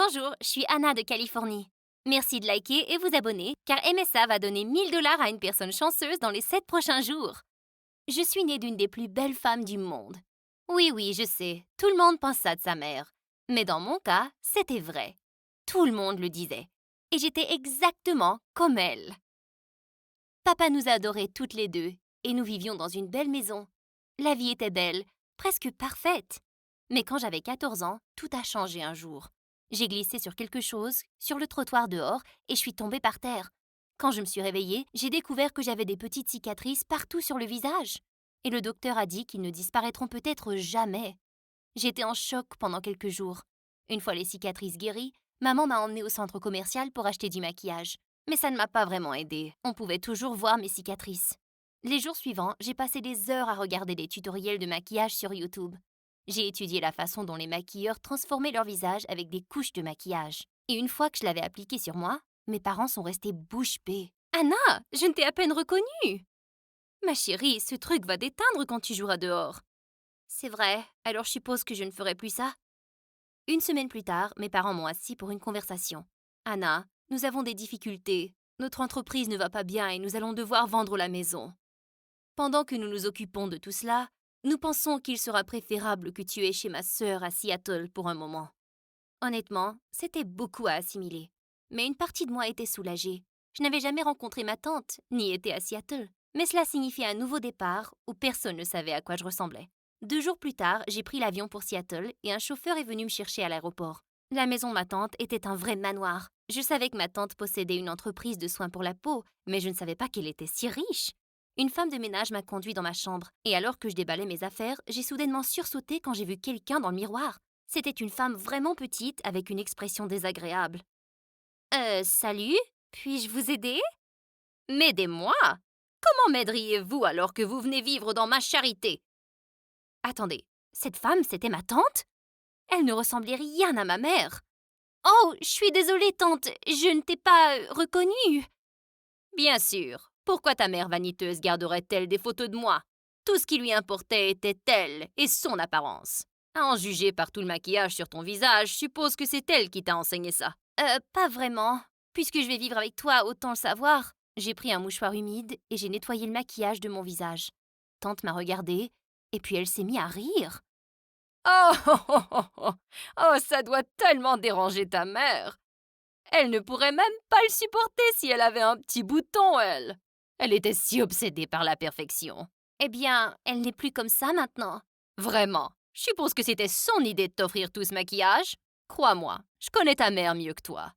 Bonjour, je suis Anna de Californie. Merci de liker et vous abonner, car MSA va donner 1000 $ à une personne chanceuse dans les 7 prochains jours. Je suis née d'une des plus belles femmes du monde. Oui, oui, je sais, tout le monde pense ça de sa mère. Mais dans mon cas, c'était vrai. Tout le monde le disait. Et j'étais exactement comme elle. Papa nous adorait toutes les deux, et nous vivions dans une belle maison. La vie était belle, presque parfaite. Mais quand j'avais 14 ans, tout a changé un jour. J'ai glissé sur quelque chose, sur le trottoir dehors, et je suis tombée par terre. Quand je me suis réveillée, j'ai découvert que j'avais des petites cicatrices partout sur le visage. Et le docteur a dit qu'ils ne disparaîtront peut-être jamais. J'étais en choc pendant quelques jours. Une fois les cicatrices guéries, maman m'a emmenée au centre commercial pour acheter du maquillage. Mais ça ne m'a pas vraiment aidée. On pouvait toujours voir mes cicatrices. Les jours suivants, j'ai passé des heures à regarder des tutoriels de maquillage sur YouTube. J'ai étudié la façon dont les maquilleurs transformaient leur visage avec des couches de maquillage. Et une fois que je l'avais appliqué sur moi, mes parents sont restés bouche bée. « Anna, je ne t'ai à peine reconnue !»« Ma chérie, ce truc va t'éteindre quand tu joueras dehors. » C'est vrai, alors je suppose que je ne ferai plus ça. Une semaine plus tard, mes parents m'ont assis pour une conversation. « Anna, nous avons des difficultés. Notre entreprise ne va pas bien et nous allons devoir vendre la maison. Pendant que nous nous occupons de tout cela, nous pensons qu'il sera préférable que tu aies chez ma sœur à Seattle pour un moment. » Honnêtement, c'était beaucoup à assimiler. Mais une partie de moi était soulagée. Je n'avais jamais rencontré ma tante, ni été à Seattle. Mais cela signifiait un nouveau départ où personne ne savait à quoi je ressemblais. 2 jours plus tard, j'ai pris l'avion pour Seattle et un chauffeur est venu me chercher à l'aéroport. La maison de ma tante était un vrai manoir. Je savais que ma tante possédait une entreprise de soins pour la peau, mais je ne savais pas qu'elle était si riche. Une femme de ménage m'a conduit dans ma chambre, et alors que je déballais mes affaires, j'ai soudainement sursauté quand j'ai vu quelqu'un dans le miroir. C'était une femme vraiment petite avec une expression désagréable. Salut, puis-je vous aider? M'aidez-moi? Comment m'aideriez-vous alors que vous venez vivre dans ma charité? Attendez, cette femme, c'était ma tante? Elle ne ressemblait rien à ma mère. Oh, je suis désolée, tante, je ne t'ai pas reconnue. Bien sûr. Pourquoi ta mère vaniteuse garderait-elle des photos de moi? Tout ce qui lui importait était elle et son apparence. À en juger par tout le maquillage sur ton visage, je suppose que c'est elle qui t'a enseigné ça. Pas vraiment. Puisque je vais vivre avec toi, autant le savoir. J'ai pris un mouchoir humide et j'ai nettoyé le maquillage de mon visage. Tante m'a regardée et puis elle s'est mise à rire. Oh, oh, oh, oh, oh, oh, ça doit tellement déranger ta mère. Elle ne pourrait même pas le supporter si elle avait un petit bouton, elle. Elle était si obsédée par la perfection. Eh bien, elle n'est plus comme ça maintenant. Vraiment? Je suppose que c'était son idée de t'offrir tout ce maquillage. Crois-moi, je connais ta mère mieux que toi.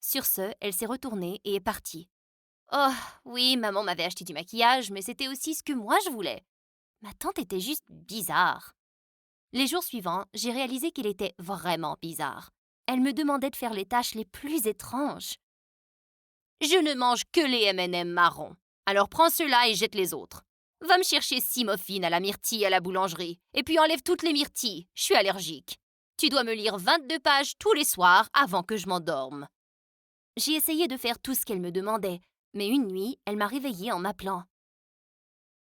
Sur ce, elle s'est retournée et est partie. Oh, oui, maman m'avait acheté du maquillage, mais c'était aussi ce que moi je voulais. Ma tante était juste bizarre. Les jours suivants, j'ai réalisé qu'elle était vraiment bizarre. Elle me demandait de faire les tâches les plus étranges. Je ne mange que les M&M marrons. Alors prends ceux-là et jette les autres. Va me chercher 6 muffins à la myrtille à la boulangerie. Et puis enlève toutes les myrtilles. Je suis allergique. Tu dois me lire 22 pages tous les soirs avant que je m'endorme. J'ai essayé de faire tout ce qu'elle me demandait, mais une nuit, elle m'a réveillée en m'appelant.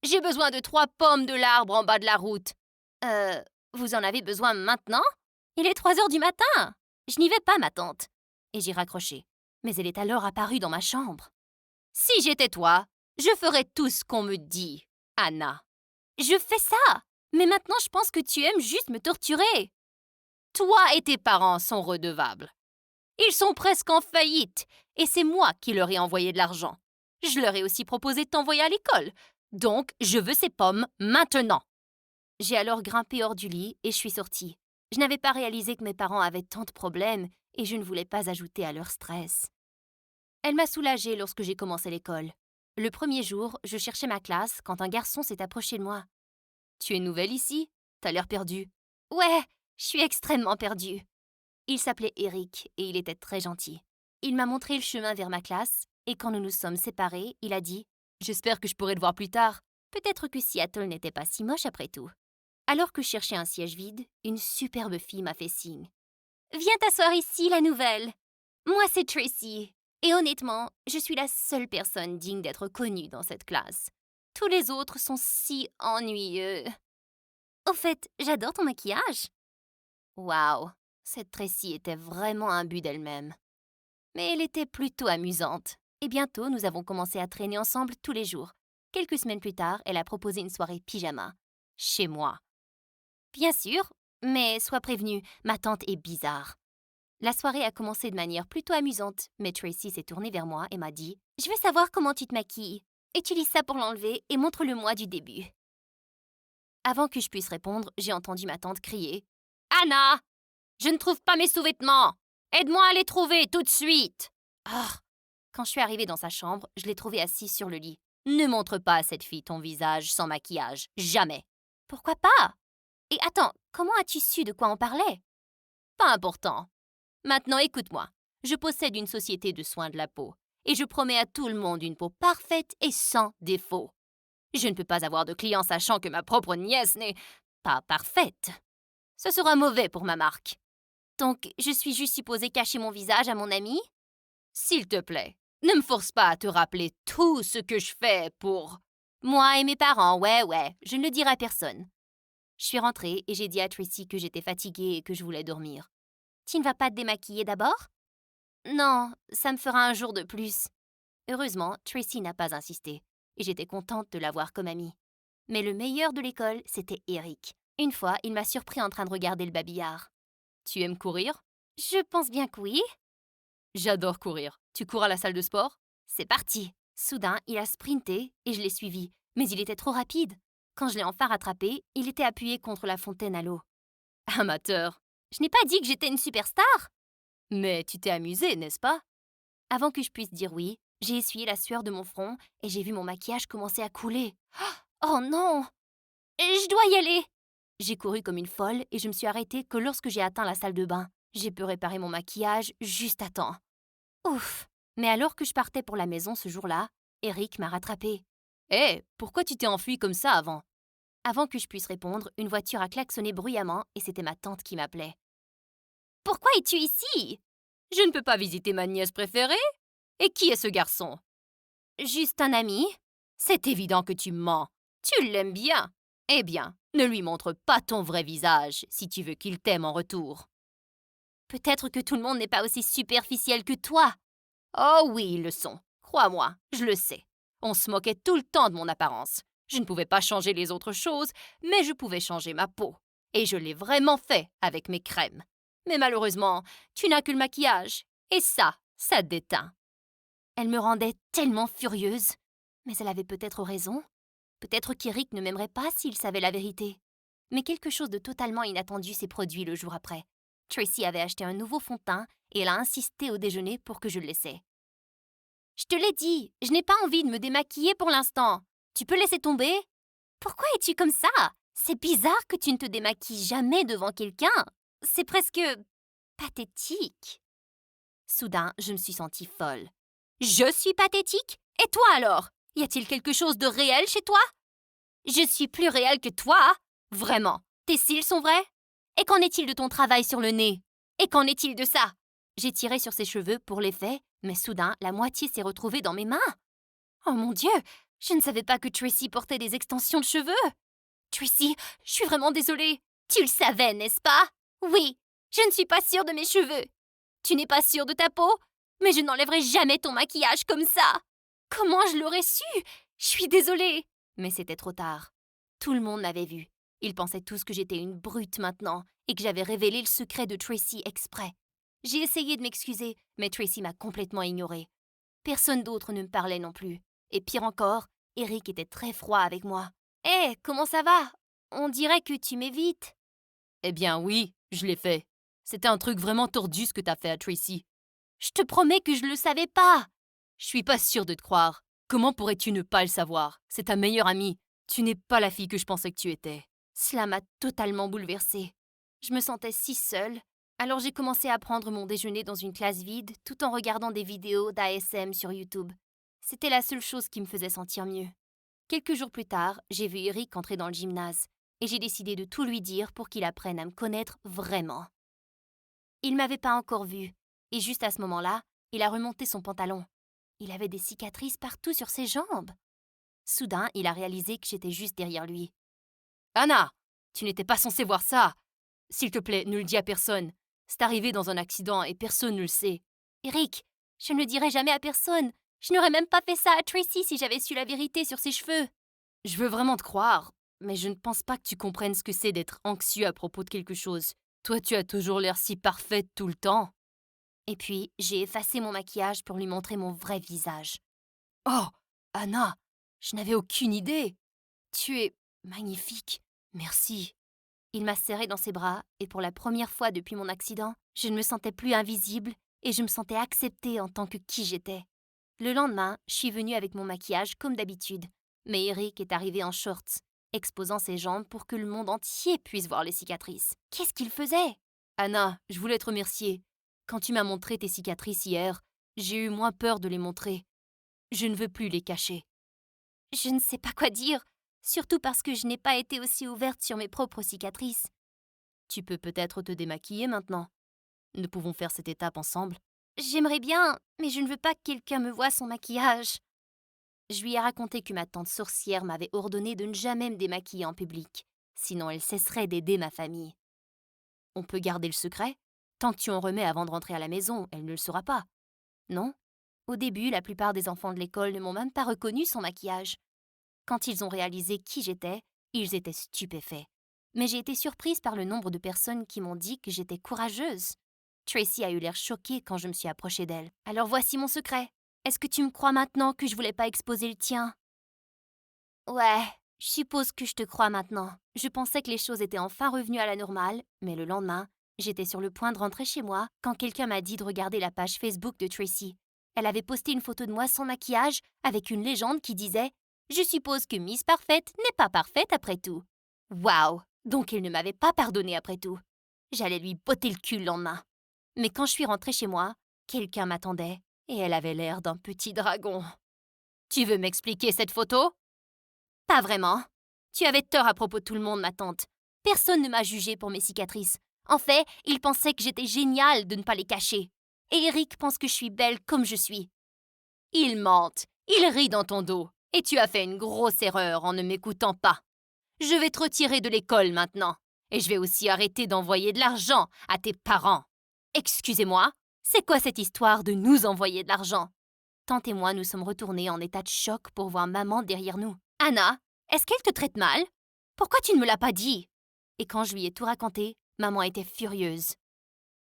J'ai besoin de 3 pommes de l'arbre en bas de la route. Vous en avez besoin maintenant? Il est 3 heures du matin. Je n'y vais pas, ma tante. Et j'ai raccroché. Mais elle est alors apparue dans ma chambre. Si j'étais toi, je ferais tout ce qu'on me dit, Anna. Je fais ça, mais maintenant je pense que tu aimes juste me torturer. Toi et tes parents sont redevables. Ils sont presque en faillite, et c'est moi qui leur ai envoyé de l'argent. Je leur ai aussi proposé de t'envoyer à l'école, donc je veux ces pommes maintenant. J'ai alors grimpé hors du lit et je suis sortie. Je n'avais pas réalisé que mes parents avaient tant de problèmes et je ne voulais pas ajouter à leur stress. Elle m'a soulagée lorsque j'ai commencé l'école. Le premier jour, je cherchais ma classe quand un garçon s'est approché de moi. « Tu es nouvelle ici? T'as l'air perdue. »« Ouais, je suis extrêmement perdue. » Il s'appelait Eric et il était très gentil. Il m'a montré le chemin vers ma classe et quand nous nous sommes séparés, il a dit « J'espère que je pourrai te voir plus tard. Peut-être que Seattle n'était pas si moche après tout. » Alors que je cherchais un siège vide, une superbe fille m'a fait signe. « Viens t'asseoir ici, la nouvelle. Moi, c'est Tracy. Et honnêtement, je suis la seule personne digne d'être connue dans cette classe. Tous les autres sont si ennuyeux. Au fait, j'adore ton maquillage. Waouh, Cette Tracy était vraiment un but d'elle-même. Mais elle était plutôt amusante. Et bientôt, nous avons commencé à traîner ensemble tous les jours. Quelques semaines plus tard, elle a proposé une soirée pyjama. Chez moi. Bien sûr, mais sois prévenue, ma tante est bizarre. La soirée a commencé de manière plutôt amusante, mais Tracy s'est tournée vers moi et m'a dit « Je veux savoir comment tu te maquilles. Utilise ça pour l'enlever et montre-le-moi du début. » Avant que je puisse répondre, j'ai entendu ma tante crier « Anna! Je ne trouve pas mes sous-vêtements! Aide-moi à les trouver tout de suite! » Ah! Quand je suis arrivée dans sa chambre, je l'ai trouvée assise sur le lit. « Ne montre pas à cette fille ton visage sans maquillage. Jamais! »« Pourquoi pas? Et attends, comment as-tu su de quoi on parlait? » « Pas important. Maintenant, écoute-moi. Je possède une société de soins de la peau et je promets à tout le monde une peau parfaite et sans défaut. Je ne peux pas avoir de clients sachant que ma propre nièce n'est pas parfaite. Ce sera mauvais pour ma marque. Donc, je suis juste supposée cacher mon visage à mon ami? S'il te plaît, ne me force pas à te rappeler tout ce que je fais pour... Moi et mes parents, ouais, je ne le dirai à personne. Je suis rentrée et j'ai dit à Tracy que j'étais fatiguée et que je voulais dormir. Tu ne vas pas te démaquiller d'abord? Non, ça me fera un jour de plus. Heureusement, Tracy n'a pas insisté, et j'étais contente de l'avoir comme amie. Mais le meilleur de l'école, c'était Eric. Une fois, il m'a surpris en train de regarder le babillard. Tu aimes courir? Je pense bien que oui. J'adore courir. Tu cours à la salle de sport? C'est parti. Soudain, il a sprinté et je l'ai suivi, mais il était trop rapide. Quand je l'ai enfin rattrapé, il était appuyé contre la fontaine à l'eau. Amateur. Je n'ai pas dit que j'étais une superstar. Mais tu t'es amusée, n'est-ce pas? Avant que je puisse dire oui, j'ai essuyé la sueur de mon front et j'ai vu mon maquillage commencer à couler. Oh non! Je dois y aller! J'ai couru comme une folle et je me suis arrêtée que lorsque j'ai atteint la salle de bain. J'ai pu réparer mon maquillage juste à temps. Ouf! Mais alors que je partais pour la maison ce jour-là, Eric m'a rattrapée. Hé, pourquoi tu t'es enfuie comme ça avant? Avant que je puisse répondre, une voiture a klaxonné bruyamment et c'était ma tante qui m'appelait. Pourquoi es-tu ici? Je ne peux pas visiter ma nièce préférée? Et qui est ce garçon? Juste un ami. C'est évident que tu mens. Tu l'aimes bien. Eh bien, ne lui montre pas ton vrai visage si tu veux qu'il t'aime en retour. Peut-être que tout le monde n'est pas aussi superficiel que toi. Oh oui, ils le sont. Crois-moi, je le sais. On se moquait tout le temps de mon apparence. Je ne pouvais pas changer les autres choses, mais je pouvais changer ma peau. Et je l'ai vraiment fait avec mes crèmes. Mais malheureusement, tu n'as que le maquillage. Et ça te déteint. Elle me rendait tellement furieuse. Mais elle avait peut-être raison. Peut-être qu'Eric ne m'aimerait pas s'il savait la vérité. Mais quelque chose de totalement inattendu s'est produit le jour après. Tracy avait acheté un nouveau fond de teint et elle a insisté au déjeuner pour que je le laissais. Je te l'ai dit, je n'ai pas envie de me démaquiller pour l'instant. Tu peux laisser tomber? Pourquoi es-tu comme ça? C'est bizarre que tu ne te démaquilles jamais devant quelqu'un. C'est presque pathétique. Soudain, je me suis sentie folle. Je suis pathétique? Et toi alors? Y a-t-il quelque chose de réel chez toi? Je suis plus réelle que toi? Vraiment? Tes cils sont vrais? Et qu'en est-il de ton travail sur le nez? Et qu'en est-il de ça? J'ai tiré sur ses cheveux pour l'effet, mais soudain, la moitié s'est retrouvée dans mes mains. Oh mon Dieu! Je ne savais pas que Tracy portait des extensions de cheveux! Tracy, je suis vraiment désolée. Tu le savais, n'est-ce pas? Oui, je ne suis pas sûre de mes cheveux. Tu n'es pas sûre de ta peau? Mais je n'enlèverai jamais ton maquillage comme ça. Comment je l'aurais su? Je suis désolée. Mais c'était trop tard. Tout le monde m'avait vu. Ils pensaient tous que j'étais une brute maintenant et que j'avais révélé le secret de Tracy exprès. J'ai essayé de m'excuser, mais Tracy m'a complètement ignorée. Personne d'autre ne me parlait non plus. Et pire encore, Eric était très froid avec moi. Hé, comment ça va? On dirait que tu m'évites. Eh bien oui, je l'ai fait. C'était un truc vraiment tordu ce que t'as fait à Tracy. Je te promets que je le savais pas. Je suis pas sûre de te croire. Comment pourrais-tu ne pas le savoir? C'est ta meilleure amie. Tu n'es pas la fille que je pensais que tu étais. Cela m'a totalement bouleversée. Je me sentais si seule. Alors j'ai commencé à prendre mon déjeuner dans une classe vide tout en regardant des vidéos d'ASM sur YouTube. C'était la seule chose qui me faisait sentir mieux. Quelques jours plus tard, j'ai vu Eric entrer dans le gymnase et j'ai décidé de tout lui dire pour qu'il apprenne à me connaître vraiment. Il m'avait pas encore vue et juste à ce moment-là, il a remonté son pantalon. Il avait des cicatrices partout sur ses jambes. Soudain, il a réalisé que j'étais juste derrière lui. « Anna, tu n'étais pas censée voir ça. S'il te plaît, ne le dis à personne. C'est arrivé dans un accident et personne ne le sait. Eric, je ne le dirai jamais à personne. Je n'aurais même pas fait ça à Tracy si j'avais su la vérité sur ses cheveux. Je veux vraiment te croire, mais je ne pense pas que tu comprennes ce que c'est d'être anxieux à propos de quelque chose. Toi, tu as toujours l'air si parfaite tout le temps. Et puis, j'ai effacé mon maquillage pour lui montrer mon vrai visage. Oh, Anna, je n'avais aucune idée. Tu es magnifique. Merci. Il m'a serré dans ses bras et pour la première fois depuis mon accident, je ne me sentais plus invisible et je me sentais acceptée en tant que qui j'étais. Le lendemain, je suis venue avec mon maquillage comme d'habitude, mais Eric est arrivé en shorts, exposant ses jambes pour que le monde entier puisse voir les cicatrices. Qu'est-ce qu'il faisait? Anna, je voulais te remercier. Quand tu m'as montré tes cicatrices hier, j'ai eu moins peur de les montrer. Je ne veux plus les cacher. Je ne sais pas quoi dire, surtout parce que je n'ai pas été aussi ouverte sur mes propres cicatrices. Tu peux peut-être te démaquiller maintenant. Nous pouvons faire cette étape ensemble. J'aimerais bien, mais je ne veux pas que quelqu'un me voie son maquillage. Je lui ai raconté que ma tante sorcière m'avait ordonné de ne jamais me démaquiller en public, sinon elle cesserait d'aider ma famille. On peut garder le secret? Tant que tu en remets avant de rentrer à la maison, elle ne le saura pas. Non? Au début, la plupart des enfants de l'école ne m'ont même pas reconnu son maquillage. Quand ils ont réalisé qui j'étais, ils étaient stupéfaits. Mais j'ai été surprise par le nombre de personnes qui m'ont dit que j'étais courageuse. Tracy a eu l'air choquée quand je me suis approchée d'elle. Alors voici mon secret. Est-ce que tu me crois maintenant que je voulais pas exposer le tien? Ouais, je suppose que je te crois maintenant. Je pensais que les choses étaient enfin revenues à la normale, mais le lendemain, j'étais sur le point de rentrer chez moi quand quelqu'un m'a dit de regarder la page Facebook de Tracy. Elle avait posté une photo de moi sans maquillage avec une légende qui disait « Je suppose que Miss Parfaite n'est pas parfaite après tout. » Waouh! Donc elle ne m'avait pas pardonné après tout. J'allais lui botter le cul le lendemain. Mais quand je suis rentrée chez moi, quelqu'un m'attendait et elle avait l'air d'un petit dragon. Tu veux m'expliquer cette photo? Pas vraiment. Tu avais tort à propos de tout le monde, ma tante. Personne ne m'a jugée pour mes cicatrices. En fait, il pensait que j'étais géniale de ne pas les cacher. Et Eric pense que je suis belle comme je suis. Il mente. Il rit dans ton dos. Et tu as fait une grosse erreur en ne m'écoutant pas. Je vais te retirer de l'école maintenant. Et je vais aussi arrêter d'envoyer de l'argent à tes parents. Excusez-moi, c'est quoi cette histoire de nous envoyer de l'argent? Tante et moi nous sommes retournés en état de choc pour voir maman derrière nous. Anna, est-ce qu'elle te traite mal? Pourquoi tu ne me l'as pas dit? Et quand je lui ai tout raconté, maman était furieuse.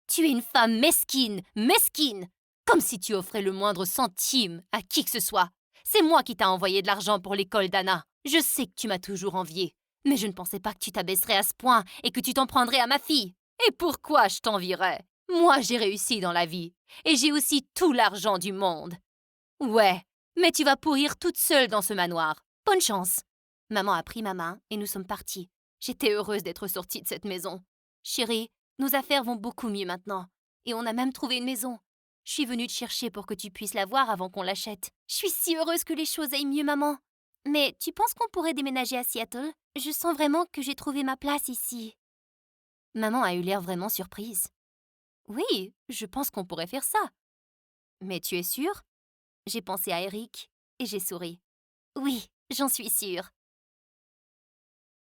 Tu es une femme mesquine, mesquine! Comme si tu offrais le moindre centime à qui que ce soit. C'est moi qui t'ai envoyé de l'argent pour l'école d'Anna. Je sais que tu m'as toujours enviée, mais je ne pensais pas que tu t'abaisserais à ce point et que tu t'en prendrais à ma fille. Et pourquoi je t'envierais? Moi, j'ai réussi dans la vie, et j'ai aussi tout l'argent du monde. Ouais, mais tu vas pourrir toute seule dans ce manoir. Bonne chance. Maman a pris ma main et nous sommes partis. J'étais heureuse d'être sortie de cette maison. Chérie, nos affaires vont beaucoup mieux maintenant. Et on a même trouvé une maison. Je suis venue te chercher pour que tu puisses la voir avant qu'on l'achète. Je suis si heureuse que les choses aillent mieux, maman. Mais tu penses qu'on pourrait déménager à Seattle? Je sens vraiment que j'ai trouvé ma place ici. Maman a eu l'air vraiment surprise. Oui, je pense qu'on pourrait faire ça. Mais tu es sûre? J'ai pensé à Eric et j'ai souri. Oui, j'en suis sûre.